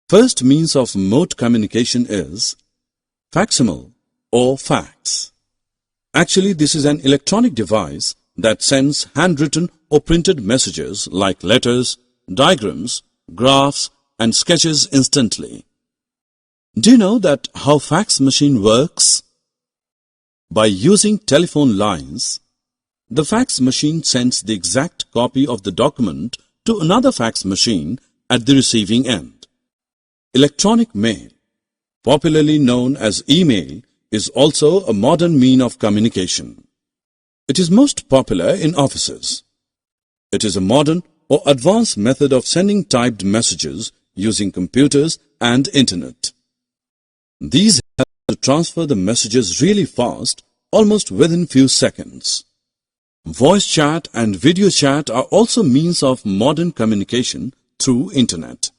First means of remote communication is facsimile or fax. Actually, this is an electronic device that sends handwritten or printed messages like letters, diagrams, graphs, and sketches instantly. Do you know that how fax machine works? By using telephone lines, the fax machine sends the exact copy of the document to another fax machine at the receiving end. Electronic mail, popularly known as email, is also a modern mean of communication. It is most popular in offices. It is a modern or advanced method of sending typed messages using computers and internet. These help to transfer the messages really fast, almost within few seconds. Voice chat and video chat are also means of modern communication through internet.